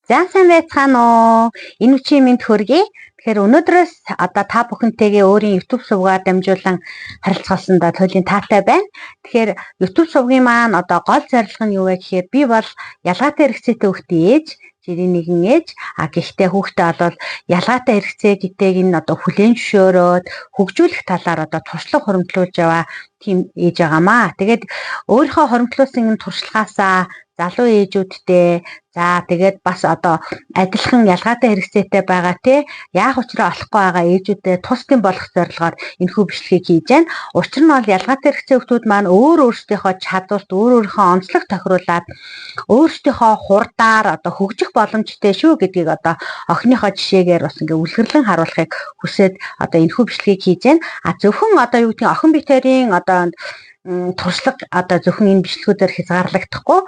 За сайн байцгаана уу? Энэ үчийн минь төргий. Тэгэхээр өнөөдрөөс одоо та бүхэнтэйгээ өөрийн YouTube сувгаар дамжуулан харилцаасандаа туйлын таатай байна. Тэгэхээр YouTube сувгийн маань одоо гол зорилго нь юу вэ гэхээр би бол ялгаатай хэрэгцээтэй хүүхдийн ээж, жирийн нэгэн ээж. Гэхдээ хүүхдээ бол ялгаатай хэрэгцээ гэтэйг нь одоо хүлээн зөвшөөрөөд хөгжүүлэх талаар одоо туршлага хуримтлуулж яваа тийм ээж байгаамаа. Тэгээд өөрийнхөө хуримтлуулсан энэ туршлагаасаа залуу ээжүүдтэй за тэгээд бас одоо адилхан ялгаатай хэрэгцээтэй байгаа те яах учраа олохгүй байгаа ээжүүдэд тусдын болох зорилгоор энэхүү бичлэгийг хийж байна. Учир нь бол ялгаатай хэрэгцээ хүмүүс маань өөрсдийнхөө чадварт өөрийнхөө онцлог тохируулаад өөрсдийнхөө хурдаар одоо хөгжих боломжтой шүү гэдгийг одоо охиныхоо жишээгээр бас ингээ үлгэрлэн харуулахыг хүсээд одоо энэхүү бичлэгийг хийж байна. Зөвхөн одоо юу гэдгийг охин битэрийн одоо туршлага одоо зөвхөн энэ бичлэгүүдээр хязгаарлагдахгүй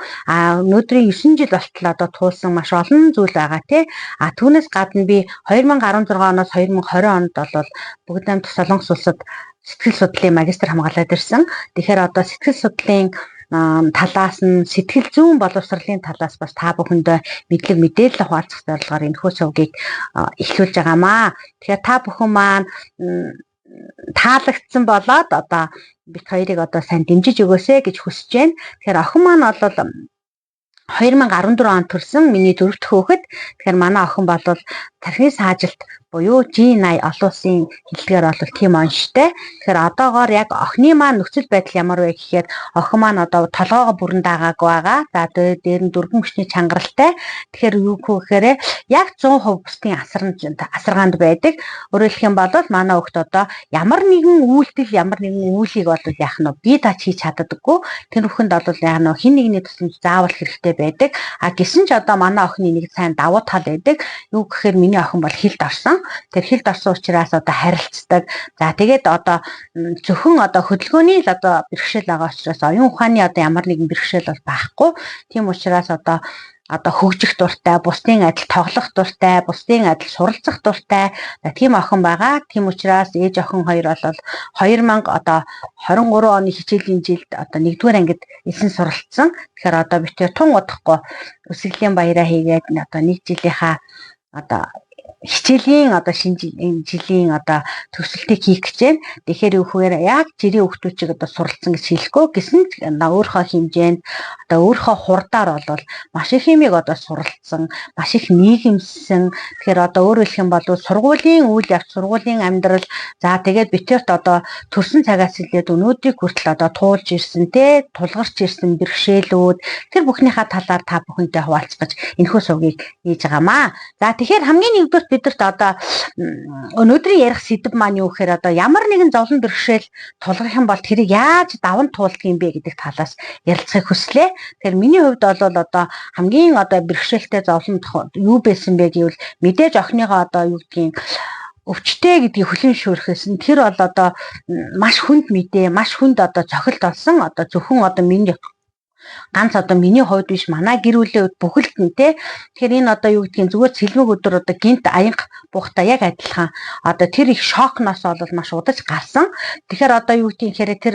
өнөөдрийн 9 жил болтол одоо туулсан маш олон зүйл байгаа тий. Түүнээс гадна би 2016 оноос 2020 онд бол бүгд найрамд Солонгос улсад сэтгэл судлалын магистр хамгаалаад ирсэн. Тэгэхээр одоо сэтгэл судлалын талаас нь сэтгэл зүйн боловсролын талаас бас та бүхэндээ мэдлэг мэдээлэл хуваалцах зорилгоор энэхүү сувгийг эхлүүлж байгаамаа. Тэгэхээр та бүхэн маань таалагдсан болоод одоо бид хоёрыг одоо сайн дэмжиж өгөөсэй гэж хүсэж байна. Тэгэхээр охин маань бол 2014 онд төрсэн миний дөрөв дэх хүүхэд. Тэгэхээр манай охин бол тархины саажилт буюу G80 олон улсын хэллэгээр бол тийм онштой. Тэгэхээр одоогоор яг охины маань нөхцөл байдал ямар вэ гэхээр охин маань одоо толгоогоо бүрэн даагаагүй байгаа. За дээр нь дөрвөн мөчний чангаралтай. Тэгэхээр юу гэхээр яг 100% бусдын асаргаанд байдаг. Өөрөөр хэлэх юм бол манай хүүхэд одоо ямар нэгэн үйлдэл ямар нэгэн үйлийг бол яах нь бие дааж хийж чаддаггүй. Тэр бүхэнд бол яах нь хин нэгний тусламж заавал хэрэгтэй байдаг. Гэсэн ч одоо манай охины нэг сайн давуу тал байдаг. Юу гэхээр миний охин бол хилд орсон. Тэр хилд орсон учраас одоо харилцдаг. За тэгээд одоо зөвхөн одоо хөдөлгөөний л одоо бэрхшээл байгаа учраас оюун ухааны одоо ямар нэгэн бэрхшээл бол байхгүй. Тийм учраас одоо хөгжих дуртай, бусдын адил тоглох дуртай, бусдын адил суралцах дуртай. Тийм охин байгаа. Тийм учраас ээж охин хоёр бол 2023 оны хичээлийн жилд одоо 1-р ангид элсэн суралцсан. Тэгэхээр одоо бид тун удахгүй өсгөлийн баяраа хийгээд одоо 1 жилийнхаа одоо хичээлийн одоо шинэ жилийн одоо төгсөлтийг хийх гэж байна. Тэгэхээр үүхээр яг жирийн хүүхдүүчиг одоо суралцсан гэж хэлэхгүй. Гэсэн ч өөрийнхөө хэмжээнд одоо өөрийнхөө хурдаар бол маш их юмыг одоо суралцсан, маш их нийгэмсэн. Тэгэхээр одоо өөрөөр хэлэх юм бол сургуулийн үйл явц, сургуулийн амьдрал за тэгээд битэрт одоо төрсэн цагаас эхлээд өнөөдрийг хүртэл одоо туулж ирсэн те тулгарч ирсэн бэрхшээлүүд тэр бүхнийхээ талаар та бүхэнтэй хуваалцах гэж энэхүү сувгийг хийж байгаамаа. За тэгэхээр хамгийн нэгдүгээр бидэрт одоо өнөөдрийн ярих сэдэв маань юу гэхээр одоо ямар нэгэн зовлон бэрхшээл тулгах юм бол тэрийг яаж даван туулах юм бэ гэдэг талаас ярилцахыг хүслээ. Тэгэхээр миний хувьд бол одоо хамгийн одоо бэрхшээлтэй зовлон юу байсан бэ гэвэл мэдээж охиныгоо одоо юу гэдгийг өвчтэй гэдгийг хүлээн зөвшөөрөхөөс нь тэр бол одоо маш хүнд мэдээ, маш хүнд одоо цохилт болсон. Одоо зөвхөн одоо миний ганц одоо миний хувьд биш манай гэр бүлийн бүхэлд нь те тэгэхээр энэ одоо юу гэдгийг зүгээр цэлмэг өдөр одоо гинт аянга буухтаа яг адилхан одоо тэр их шокноос бол маш удаж гарсан. Тэгэхээр одоо юу гэдгийг хэрэг тэр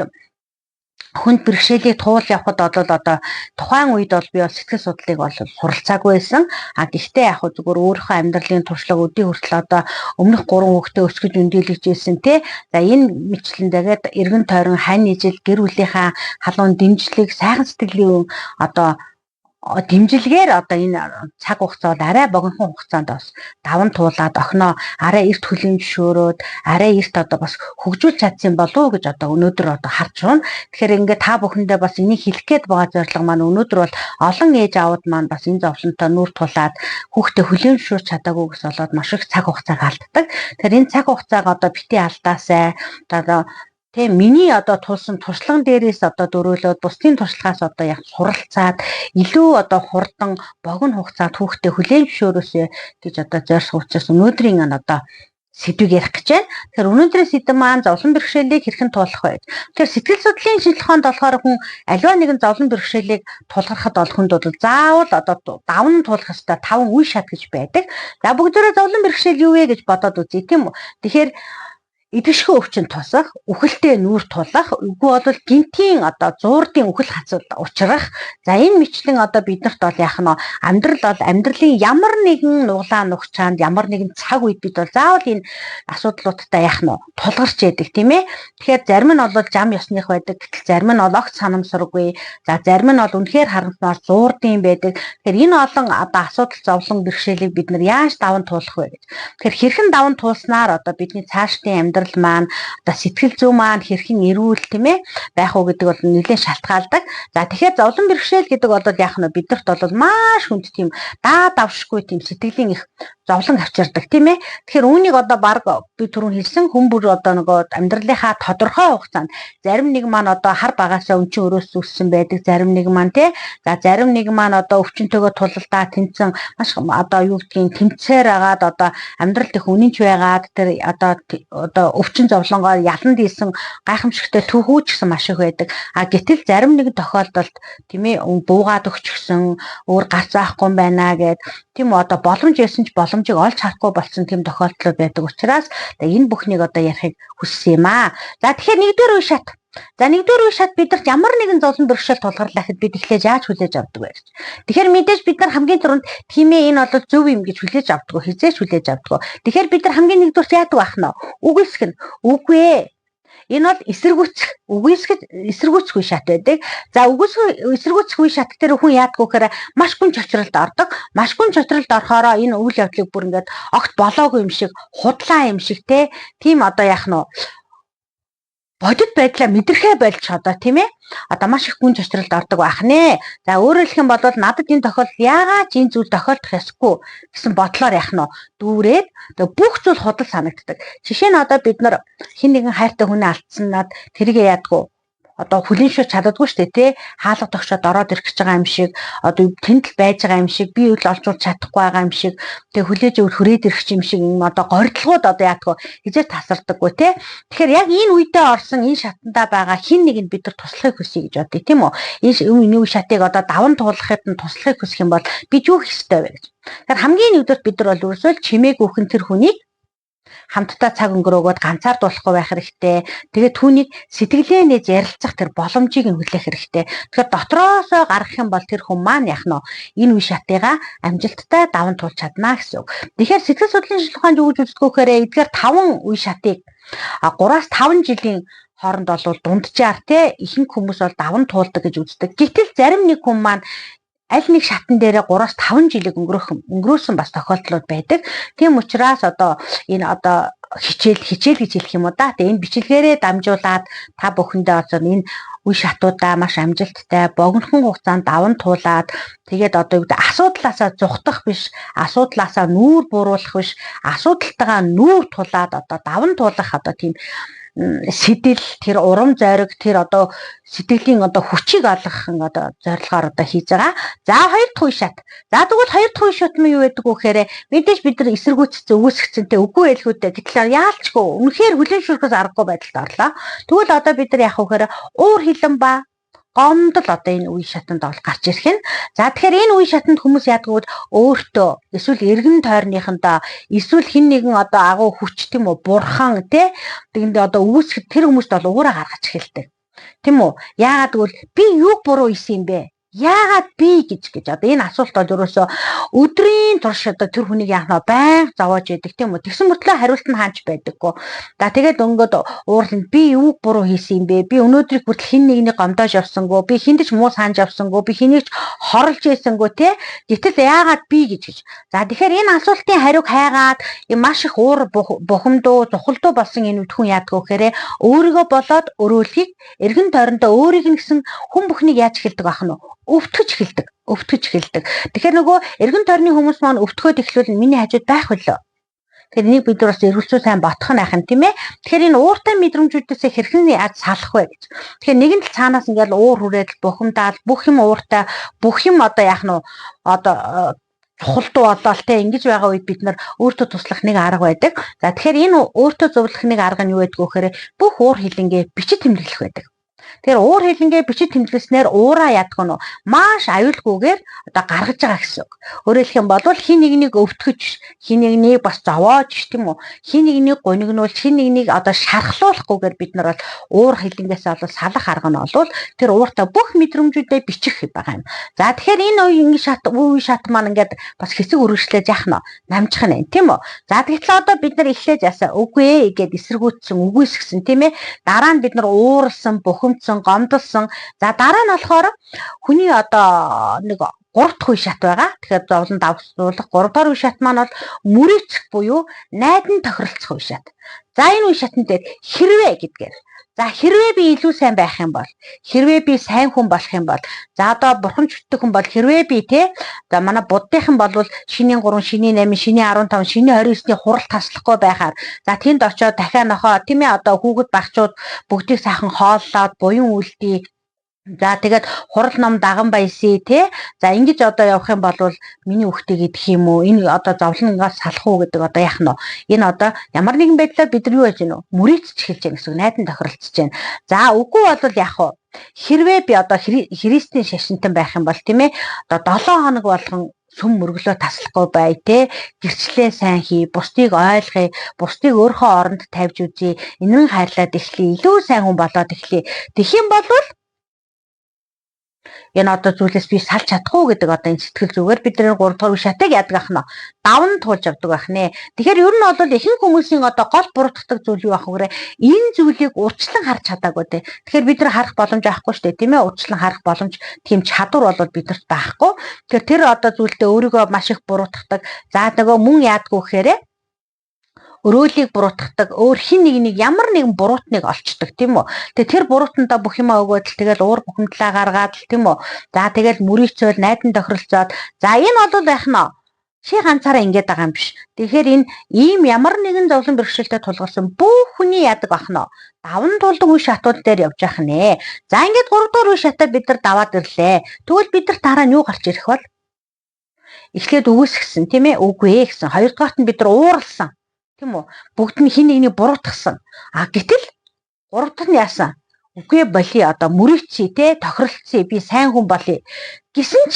хүнд бэрхшээлийг туул явахад бол одоо тухайн үед бол би бол сэтгэл судлалыг бол суралцаагүй байсан. Гэхдээ яг зүгээр өөрийнхөө амьдралын туршлага өдий хүртэл одоо өмнөх 3 хүүхдээ өсгөж өндийлгэж ирсэн те. За энэ мэтлэндээгээд эргэн тойрон хань ижил гэр бүлийнхаа халуун дэмжлэг сайхан сэтгэлийн одоо дэмжлэгээр одоо энэ цаг хугацаа бол арай богинохон хугацаанд бас даван туулаад охиноо арай эрт хүлээн зөвшөөрөөд арай эрт одоо бас хөгжүүлж чадсан болов уу гэж одоо өнөөдөр одоо харж байна. Тэгэхээр ингээд та бүхэндээ бас энийг хэлэх гээд байгаа зорилго маань өнөөдөр бол олон ээж аауд маань бас энэ зовлонтой нүүр тулаад хүүхдээ хүлээн зөвшөөрч чадаагүй гэс болоод маш их цаг хугацааг алддаг. Тэгэхээр энэ цаг хугацааг одоо бити алдаасай. Одоо тийм миний одоо тулсан туршлаган дээрээс одоо дөрөөлөөд бусдын туршлагаас одоо яг суралцаад илүү одоо хурдан богино хугацаанд хүүхдээ хүлээн зөвшөөрөөсэй гэж одоо зорьсох учраас өнөөдрийн одоо сэдвийг ярих гэж байна. Тэгэхээр өнөөдрийн сэдэв маань зовлон бэрхшээлийг хэрхэн туулах вэ? Тэгэхээр сэтгэл судлалын шинжилгээнд болохоор хүн аливаа нэгэн зовлон бэрхшээлийг тулгархад олохонд бол заавал одоо даван туулах ёстой 5 үе шат гэж байдаг. За бүгдээрээ зовлон бэрхшээл юу вэ гэж бодоод үзье тийм үү? Тэгэхээр идэвхтэй өвчин тусах, үхэлтэй нүүр тулах, үгүй бол гинтийн зуурдын үхэл хацууд учрах. За энэ мэтлэн биднэрт бол яах нь амьдрал бол амьдралын ямар нэгэн нуглаа нухчаанд ямар нэгэн цаг үед бид бол заавал энэ асуудлуудтай яах нь тулгарч яадаг тийм ээ. Тэгэхээр зарим нь бол зам ёсных байдаг, гэтэл зарим нь огт санамсаргүй. За зарим нь бол үнэхээр харамсмаар зуурдын байдаг. Тэгэхээр энэ олон асуудал зовлон бэрхшээлийг бид нар яаж даван туулах вэ гэж. Тэгэхээр хэрхэн даван туулснаар бидний цаашдын амьдрал маань сэтгэл зүй маань хэрхэн эрүүл тийм ээ байх уу гэдэг бол нэлээд шалтгаалдаг. За тэгэхээр зовлон бэрхшээл гэдэг бол яах нь биднэрт бол маш хүнд тийм давшгүй тийм сэтгэлийн их зовлон авчирдаг тийм ээ. Тэгэхээр үүнийг баг би түрүүн хэлсэн хүн бүр нөгөө амьдралынхаа тодорхой хугацаанд зарим нэг маань хар багасаа өнчин өрөөс үссэн байдаг, зарим нэг маань тий. За зарим нэг маань өвчнөтөөгөө тулалдаа тэмцэн маш юу гэдгийг тэмцээр агаад амьдралд их үнэнч байгаад тэр өвчин зовлонгоор ялан дийлсэн гайхамшигтай түүхүүч гэсэн маш их байдаг. Гэтэл зарим нэгэн тохиолдолд тийм ээ буугаад өгчихсөн, өөр гарц заахгүй юм байна гэд тийм боломж байсан ч боломжийг олж харахгүй болсон тийм тохиолдлууд байдаг учраас энэ бүхнийг ярихыг хүссэн юм аа. За тэгэхээр нэгдүгээр үе шат. За нэгдүгээр үе шат бидэрт ямар нэгэн зовлон бэрхшээл тулгарлаа гэхэд бид эхлээд яаж хүлээж авдаг вэ гэж. Тэгэхээр мэдээж бид нар хамгийн түрүүнд тийм ээ энэ зөв юм гэж хүлээж авдаг, хизээч хүлээж авдаг. Тэгэхээр бид нар хамгийн нэгдүгээр яадаг байх нь үгүйсгэн. Үгүй ээ. Энэ бол эсэргүүцэх үе шат байдаг. За эсэргүүцэх үе шат дээр хүн яадаг вэ гэхээр маш гүн чочролд ордог. Маш гүн чочролд орохоор энэ үйл явдлыг бүр ингээд огт болоогүй юм шиг, худлаа юм шиг тийм яах нь бодит байдлаа мэдрэхээ болж тийм ээ маш их гүн чочролд ордог байх нэ. За өөрөөр хэлэх юм бол надад энэ тохиолдол яагаад энэ зүйл тохиолдох ёсгүй гэсэн бодлоор яах нь дүүрээд бүх зүйл худал санагддаг. Жишээ нь бид нар хэн нэгэн хайртай хүнээ алдсанаад тэргээ яадгүй хүлэн шууд чаддаггүй шүү дээ тий. Хаалга тогшоод ороод ирэх гэж байгаа юм шиг тэнд л байж байгаа юм шиг би үл олжуулж чадахгүй байгаа юм шиг тэгээ хүлээж өөр хүрээд ирэх юм шиг гордлогууд яадгүй хизээ тасардаггүй тий. Тэгэхээр яг энэ үедээ орсон энэ шатандаа байгаа хин нэгэнд бид нар туслахыг хүсье гэж бодъё тийм үү. Энэ үе шатыг даван туулахад нь туслахыг хүсэх юм бол бид юу хийх ёстой вэ гэж. Тэгэхээр хамгийн нэгдүгээр бид нар бол ерөөсөө чимээгүйхэн тэр хүнийг хамтдаа цаг өнгөрөөгөөд ганцаар дуулахгүй байх хэрэгтэй. Тэгээд түүнийг сэтгэлээ нээж ярилцах тэр боломжийг нь хүлээх хэрэгтэй. Тэгэхээр дотроосоо гаргах юм бол тэр хүн маань яах нь энэ үе шатыгаа амжилттай даван туулж чадна гэсэн үг. Тэгэхээр сэтгэл судлалын шинжилгээнд юу гэж үздэг вэ гэхээр эдгээр 5 үе шатыг 3-5 жилийн хооронд бол дунджаар ихэнх хүмүүс бол даван туулдаг гэж үздэг. Гэтэл зарим нэг хүн маань аль нэг шатан дээрээ 3-5 жилиг өнгөрөөсөн бас тохиолдлууд байдаг. Тийм учраас энэ хичээл гэж хэлэх юм уу да. Тэгээ энэ бичлэгээрээ дамжуулаад та бүхэндээ энэ үе шатуудаа маш амжилттай богинохон хугацаанд даван туулаад тэгээд асуудлаасаа зүхтах биш, асуудлаасаа нүүр бууруулах биш, асуудалтайгаа нүүр тулаад даван туулах тийм сэтэл тэр урам зориг тэр сэтгэлийн хүчийг олгох зорилгоор хийж байгаа. За хоёр дахь үе шат. За тэгвэл хоёр дахь үе шат нь юу байдаг вэ гэхээр мэдээж бид нар эсэргүүцсэн өгөөсгцэнтэй үгүй байлгүйтэй гэтэл яалчгүй үнэхээр хүлэн зөвшөөрөхөөс аргагүй байдалд орлоо. Тэгвэл бид нар яах вэ гэхээр уур хилэн ба гомдол энэ үе шатанд гарч ирэх нь. За тэгэхээр энэ үе шатанд хүмүүс яадаг вэ? Өөртөө эсвэл эргэн тойрныхондоо эсвэл хэн нэгэн агуу хүч тийм үү бурхан тэгэнд үүсгэд тэр хүмүүст бол уураа гаргаж эхэлдэг. Тийм үү? Яагаад гэвэл би юу буруу хийсэн юм бэ? Яагаад би гэж энэ асуулт бол ерөөсөө өдрийн турш тэр хүнийг яахнаа байнга зовоож яадаг тийм үү. Тэгсэн мөртлөө хариулт нь хаач байдаггүй. За тэгээд өнгөд уурланд би юу буруу хийсэн юм бэ? Би өнөөдрийг хүртэл хэн нэгний гомдоож явсангүй, би хүнд ч муу санаж явсангүй, би хэнийг ч хорлж ийсэнгүй гэтэл яагаад би гэж. За тэгэхээр энэ асуултын хариуг хайгаад маш их уур бухимдуу, зухалдуу болсон энэ үед хүн яадаг вэ гэхээр өөрийгөө болоод өрөөлхийг эргэн тойрондоо өөрийг нь гэсэн хүн бүхнийг яаж эхэлдэг байх нь өвтгөж эхэлдэг. Тэгэхээр нөгөө эргэн тойрны хүмүүс маань өвтгөөд эхлүүл миний хажууд байх болоо. Тэгэхээр энийг бид бас эргэлзүү сайн ботох нь ахын тийм ээ. Тэгэхээр энэ ууртай мэдрэмжүүдээс хэрхэн яаж салах вэ гэж. Тэгэхээр нэгэн тал цаанаас ингээл уур хүрээд бухимдаад бүх юм ууртай, бүх юм яах нь чухалдуу болоод ингэж байгаа үед бид нар өөртөө туслах нэг арга байдаг. За тэгэхээр энэ өөртөө зөвлөх нэг арга нь юу байдг вэ гэхээр бүх уур хилэнгээ бичиж тэмдэглэх байдаг. Тэгэхээр уур хилэнгээ бичиж тэмдэглэснээр уураа ядах нь маш аюулгүйгээр одоо гаргаж байгаа гэсэн үг. Өөрөөр хэлэх юм бол хин нэгнийг өвтгөж, хин нэгнийг бас зовоож тийм үү? Хин нэгнийг гунигнуулж, хин нэгнийг одоо шархлуулахгүйгээр бид нар бол уур хилэнгээс олол салах арга нь олвол тэр ууртаа бүх мэдрэмжүүдээ бичих байгаа юм. За тэгэхээр энэ үе шат маань ингээд бас хэсэг үргэлжлээд яах нь намжих нь тийм үү? За тэгэхээр одоо бид нар эхлээд ясаа үгүй ээ гэд эсэргүүцсэн, үгүйсгсэн тийм ээ. Дараа нь бид нар ууралсан, бухимдсан, гомдолсон. За дараа нь болохоор хүний одоо нэг 3 дахь үе шат байгаа. Тэгэхээр зовлон давсуулах 3 дахь үе шат маань бол мөрөөцөх буюу найдан тохиролцох үе шат. За энэ үе шатн дээр хэрвээ гэдгээр. За хэрвээ би илүү сайн байх юм бол, хэрвээ би сайн хүн болох юм бол, за одоо бурхан чөлтөг хүн бол хэрвээ би те за манай буддийнхан болвол шинийн 3, шинийн 8, шинийн 15, шинийн 29-ний хурал таслахгүй байхаар за тэнд очиод дахиад нохоо тийм ээ одоо хүүхэд багчууд бүгдийг сайхан хооллоод буян үлдээ. За тэгээд хурал ном даган баясаа тий. За ингэж одоо явах юм бол миний хүүхдээ гэдэг юм уу? Энэ одоо зовлонгоос салах уу гэдэг одоо яах нь вэ? Энэ одоо ямар нэгэн байдлаар бид нар юу яаж гэнэ үү? Мөрийцч эхэлж байгаа гэсэн найдан тохиролцож байна. За үгүй бол яах вэ? Хэрвээ би одоо христийн шашинтан байх юм бол тийм ээ одоо 7 хоног болгон сүм мөргөлөө таслахгүй бай те гэрчлээ сайн хий, бусдыг ойлгоё, бусдыг өөрийнхөө оронд тавьж үзье, энэн хайрлаад эхлэе, илүү сайн хүн болоод эхлэе. Тэгэх юм бол энэ одоо зүйлээс би салж чадах уу гэдэг одоо энэ сэтгэл зүгээр бидний 3 дахь үе шатыг яадаг ах нь давн туулж авдаг байх нэ. Тэгэхээр ер нь бол ихэнх хүмүүсийн одоо гол буруутгадаг зүйл юу ах вэ? Энэ зүйлийг урьдчилан харж чадаагүй дээ. Тэгэхээр бид нар харах боломж авахгүй шүү дээ, тийм ээ? Урьдчилан харах боломж тийм чадвар бол бидэрт байхгүй. Тэгэхээр тэр одоо зүйлдээ өөрийгөө маш их буруутгадаг. За нөгөө мөн яадгүй гэхээр өрөөлийг буруутгадаг, өөр хин нэг ямар нэгэн буруутныг олчдаг тийм үү. Тэгээ тэр буруутандаа бүх юмаа өгөөд л тэгэл уур бухимдлаа гаргаад л тийм үү. За тэгэл мөрийцөөл найдан тохиролцоод за энэ бол байх нь чи ганцаараа ингэж байгаа юм биш. Тэгэхээр энэ ийм ямар нэгэн зовлон бэрхшээлтэй тулгарсан бүх хүний яадаг бах нь даван тулдаг үе шатууд дээр явж явах нэ. За ингээд 3 дугаар үе шатаа бид нар даваад ирлээ. Тэгвэл бид нар дараа нь юу гарч ирэх бол? Эхлээд үгүйсгсэн тийм ээ. Үгүй ээ гэсэн. Хоёрдугаарт нь бид нар ууралсан. Тийм үү? Бүгд нь хин нэгнийг буруутгасан. А гэтэл 3 дахь нь яасан? Үгүй боли одоо мөрөгчий те тохиролцъё би сайн хүн болъё гэсэн ч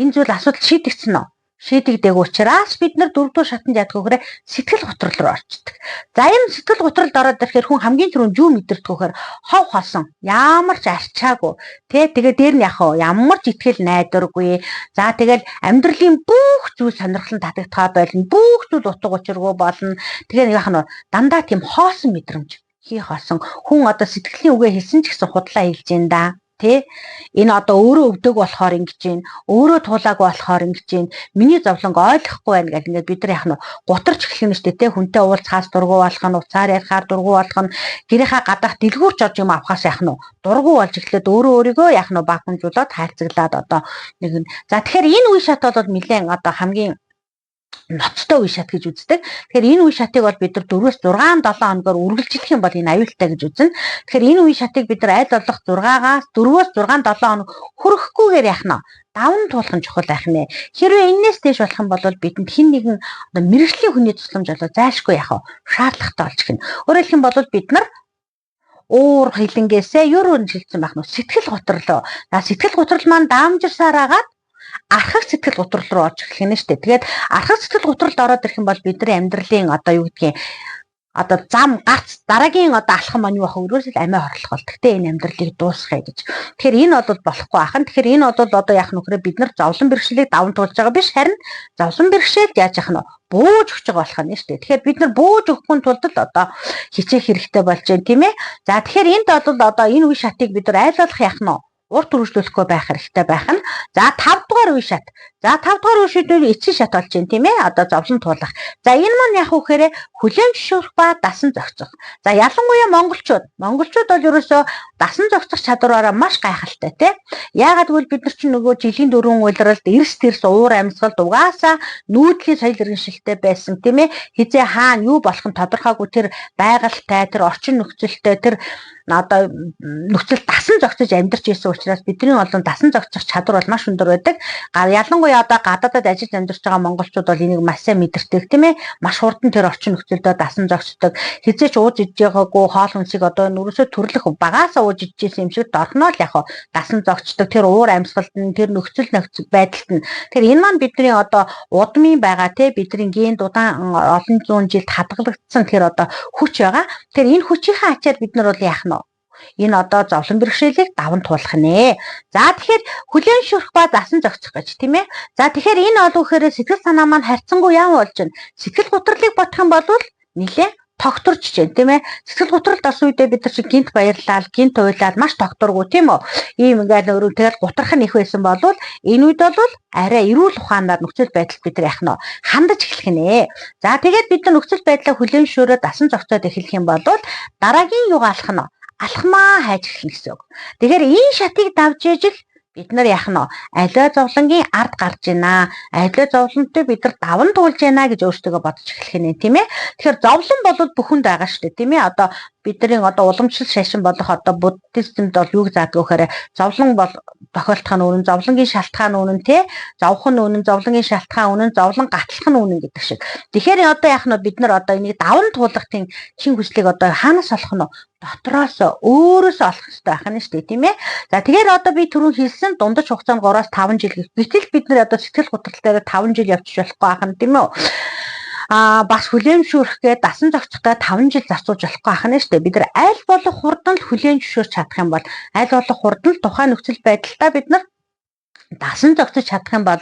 энэ зүйл асуудал шийдэгдсэн үү? Шийдэгдээг учраас бид нар 4 дугаар шатанд яддаг гэхээр сэтгэл готрол руу орчдөг. За энэ сэтгэл готролд ороод ирэхээр хүн хамгийн түрүүнд юу мэдэрдэг гэхээр хов хосон ямар ч арчаагүй тэгээ дээр нь яах вэ? Ямар ч итгэл найдваргүй. За тэгэл амьдралын бүх зүйл сонирхлон татагдхаа болно. Бүх зүйл утга учиргүй болно. Тэгээ яах нь дандаа тийм хоосон мэдрэмж хий хоосон хүн одоо сэтгэлийн үгээ хэлсэн ч гэсэн худлаа хэлж дээ да. Тэ энэ одоо өөрөө өвдөг болохоор ингэж байна. Өөрөө туулаагүй болохоор ингэж байна. Миний зовлонг ойлгохгүй байна гэдэг ингээд бид нар яах нь гутарч эхлэх нь шүү дээ. Тэ хүнтэй уулзахаас дургу болох нь, уцаар ярихаар дургу болох нь, гэрийнхаа гадаах дэлгүүрч орж юм авахаас яах нь дургу болж эхлээд өөрийгөө яах нь багамжуулаад хайрцаглаад одоо нэг нь. За тэгэхээр энэ үе шат бол нэлээд одоо хамгийн ноцтой үе шат гэж үздэг. Тэгэхээр энэ үе шатыг бол бид нар 4-өөс 6-7 хоногоор үргэлжлэх юм бол энэ аюултай гэж үзнэ. Тэгэхээр энэ үе шатыг бид нар аль болох 6-аас 4-өөс 6-7 хоног хүрэхгүйгээр яах нь давн туулах нь чухал байх нэ. Хэрвээ энэс дээш болох юм бол бидэнд хин нэгэн одоо мэрэгжлийн хүний тусламж болоо зайлшгүй яах вэ? Шаардлагатай болж гэнэ. Өөрөөр хэлэх юм бол бид нар уур хилэнгээсээ ерөөн шилжсэн байх нь сэтгэл готрол. Сэтгэл готрол маань даамжирсаар агаад архаг сэтгэл готрол руу орж эхлэх нь шүү дээ. Тэгээд архаг сэтгэл готролд ороод ирэх юм бол бидний амьдралын одоо юу гэдгийг одоо зам гарц дараагийн одоо алхам маань юу ах вэ? Өөрөөсөө амиа хорлох бол. Гэтэ энэ амьдралыг дуусгая гэж. Тэгэхээр энэ бол болохгүй ахын. Тэгэхээр энэ бол одоо яах нүхрээ бид нар зовлон бэрхшээлийг даван туулж байгаа биш харин зовлон бэрхшээлд яаж яах нь бууж өгч байгаа болох нь шүү дээ. Тэгэхээр бид нар бууж өгөхгүй тулд л одоо хичээх хэрэгтэй болж байна тийм ээ. За тэгэхээр энд бол одоо энэ үе шатыг бид нар айл болох яах нь урт үргэлжлүүлэхгүй байх хэрэгтэй байх нь. За 5 дугаар үе шат. За 5 дугаар үе шатны эцсийн шат болж байна тийм ээ. Одоо зовлон туулах. За энэ маань яг үхээр хүлээн зөвшөөрөх ба дасан зохицох. За ялангуяа монголчууд бол ерөөсөө дасан зохицох чадвараараа маш гайхалтай тийм. Яагаад гэвэл бид нар чинь нөгөө жилийн дөрвөн улиралд эрс тэрс уур амьсгалд угаасаа нүүдлийн соёл иргэншилтэй байсан тийм ээ. Хизээ хаана юу болох нь тодорхойгүй тэр байгальтай, тэр орчин нөхцөлтэй, тэр одоо нөхцөл дасан зохицож амьдарч ирсэн учраас бидний олон дасан зохицох чадвар бол маш өндөр байдаг. Ялангуяа ялангуяа одоо гадаадад ажиллаж амьдарч байгаа монголчууд бол энийг маш сайн мэдэрдэг тийм ээ. Маш хурдан тэр орчин нөхцөлдөө дасан зогсдог. Хизээч ууж иж байгаагүй хоол хүнсийг одоо нүрээсөө төрлөх багаасаа ууж ижсэн юм шиг дорхноо л яг дасан зогсдог. Тэр уур амьсгалд нь тэр нөхцөл байдалд нь. Тэр энэ маань бидний одоо удмын байгаа тийм бидний генд удаан олон зуун жилд хадгалагдсан тэр одоо хүч байгаа. Тэр энэ хүчийнхээ ачаар бид нар бол яах нь энэ одоо зовлон бэрхшээлийг даван туулах нэ. За тэгэхээр хүлээн шүрх ба дасан зогсох гэж тийм ээ. За тэгэхээр энэ олон гэхээр сэтгэл санаа маань харьцангуй яам болж байна. Сэтгэл гутралыг бодох юм бол нэлээ тогтворч чинь тийм ээ. Сэтгэл гутралд орсон үедээ бид нар чи гинт баярлал, гинт уйлал маш тогтворгүй тийм үү. Ийм ингээд өөрөө тэгэл гутрах нь их байсан бол энэ үед бол арай эрүүл ухаанаар нөхцөл байдалд бид нар яах нь хандаж эхлэх нэ. За тэгээд бид нар нөхцөл байдлаа хүлээн зөвшөөрөө дасан зогсоод эхлэх юм бол дараагийн юугаа алах нь алхмаа хайж эхэлнэ гэсэн үг. Тэгэхээр энэ шатыг давж ижил бид нар яах нь аливаа зовлонгийн ард гарч байна. Аливаа зовлонтой бид нар даван туулж байна гэж өөртөө бодож эхлэх нь тийм ээ. Тэгэхээр зовлон бол бүхэнд байгаа шүү дээ тийм ээ. Одоо бидний одоо уламжлал шашин болох одоо буддизмд бол юу гэж заадаг вэ гэхээр зовлон бол тохиолдох нь үнэн, зовлонгийн шалтгаан үнэн тий, зовх нь үнэн, зовлонгийн шалтгаан үнэн, зовлон гатлах нь үнэн гэдэг шиг. Тэгэхээр одоо яах нь бид нар одоо энийг даван туулах тийм чин хүслийг одоо хаанаас олох нь дотроос өөрөөсөө олох хэрэгтэй байх нь шүү дээ тийм ээ. За тэгэхээр одоо би түрүү хэлсэн дундаж хугацаанд 3-5 жил гэтэл бид нар одоо сэтгэл готрол дээр 5 жил явчих болохгүй байх нь тийм үү. Бас хүлээмжшүүрхгээ дасан зогцохтой 5 жил зарцуулж болохгүй байх нь шүү дээ. Бид нар аль болох хурдан л хүлээмжшүүрч чадах юм бол аль болох хурдан тухайн нөхцөл байдалтай бид нар дасан зогсож чадах юм бол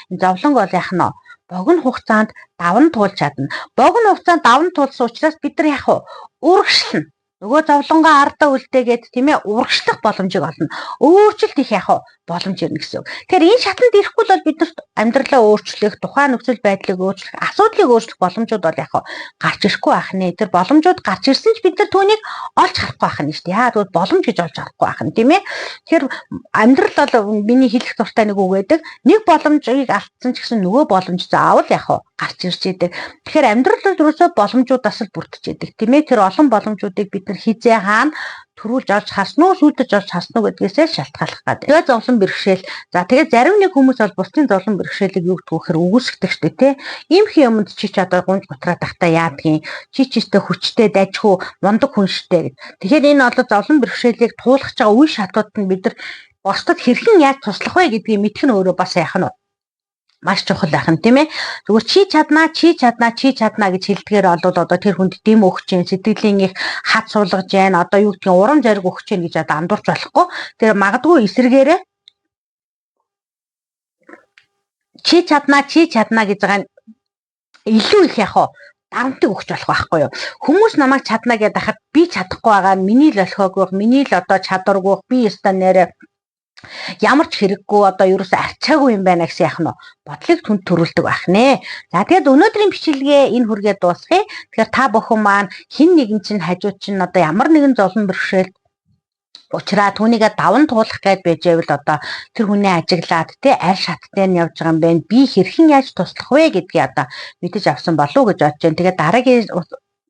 зовлон бол яах нь богино хугацаанд даван туулж чадна. Богино хугацаанд даван туулсан учраас бид нар яах вэ? Урагшлна. Нөгөө зовлонгоо ардаа үлдээгээд тийм ээ урагшлах боломжийг олно. Өөрчлөлт их яах вэ? Боломж ирнэ гэсэн үг. Тэгэхээр энэ шатанд ирэхгүй бол биднэрт амьдралаа өөрчлөх, тухайн нөхцөл байдлыг өөрчлөх, асуудлыг өөрчлөх боломжууд бол яах вэ? Гарч ирэхгүй байх нэ. Тэр боломжууд гарч ирсэн ч бид нар түүнийг олж харахгүй байх нь шүү дээ. Яа тэгвэл боломж гэж олж харахгүй байх нь тийм ээ. Тэгэхээр амьдрал бол миний хэлэх дуртай нэг үг байдаг. Нэг боломжийг алдсан ч гэсэн нөгөө боломж заавал яах вэ? Гарч ирж идэг. Тэгэхээр амьдрал бол ерөөсөө боломжуудаас л бүрдэж идэг тийм ээ. Тэр олон боломжуудыг бид нар хизээ хаана төрүүлж авч хаснуу, шүлдэж авч хаснуу гэдгээсээ шалтгаалах гэдэг. Тэгээ зовлон бэрхшээл. За тэгээ зарим нэг хүмүүс бол бусдын зовлон бэрхшээлийг юу гэдгийг вэхээр үгүйсгдэг шүү дээ, тэ. Иймхэн юмд чи одоо гунж гутраад тахта яадгийн, чи чистэй хүчтэй, дажгүй, мундаг хүн штэй гэд. Тэгэхээр энэ олон зовлон бэрхшээлийг туулах байгаа үе шатууд нь бид нар бусдад хэрхэн яаж туслах вэ гэдгийг мэдэх нь өөрөө бас яах нь маш чухал байх нь тийм ээ. Зүгээр чи чаднаа гэж хэлдгээр бол одоо тэр хүнд дэм өгч जैन сэтгэлийн их хад суулгаж जैन одоо юу гэдгийг урам зориг өгч जैन гэж одоо андуурч болохгүй. Тэр магадгүй эсрэгээрээ чи чаднаа гэж байгаа нь илүү их яах вэ? Дарамтыг өгч болох байхгүй юу? Хүмүүс намайг чадна гэдээ хахад би чадахгүй байгаа нь миний л олхоогүй, миний л одоо чадваргүй, би өстой нэрэ ямар ч хэрэггүй одоо ерөөсөө арчаагүй юм байна гэсэн яах нь бодлыг түнд төрүүлдэг байх нэ. За тэгээд өнөөдрийн бичлэгээ энэ хүргээ дуусгая. Тэгэхээр та бүхэн маань хин нэгэн чинь хажууд чинь одоо ямар нэгэн зовлон бэрхшээлд учраа түүнийгээ даван туулах гээд байж байвал одоо тэр хүний ажиглаад тий аль шаттай нь явж байгаа юм бэ? Би хэрхэн яаж туслах вэ гэдгийг одоо мэдэж авсан болов уу гэж бодож байна. Тэгээд дараагийн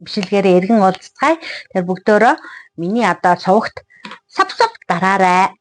бичлэгээрээ эргэн уулзцгаая. Тэр бүгдөө миний одоо цувагт сав дараарай.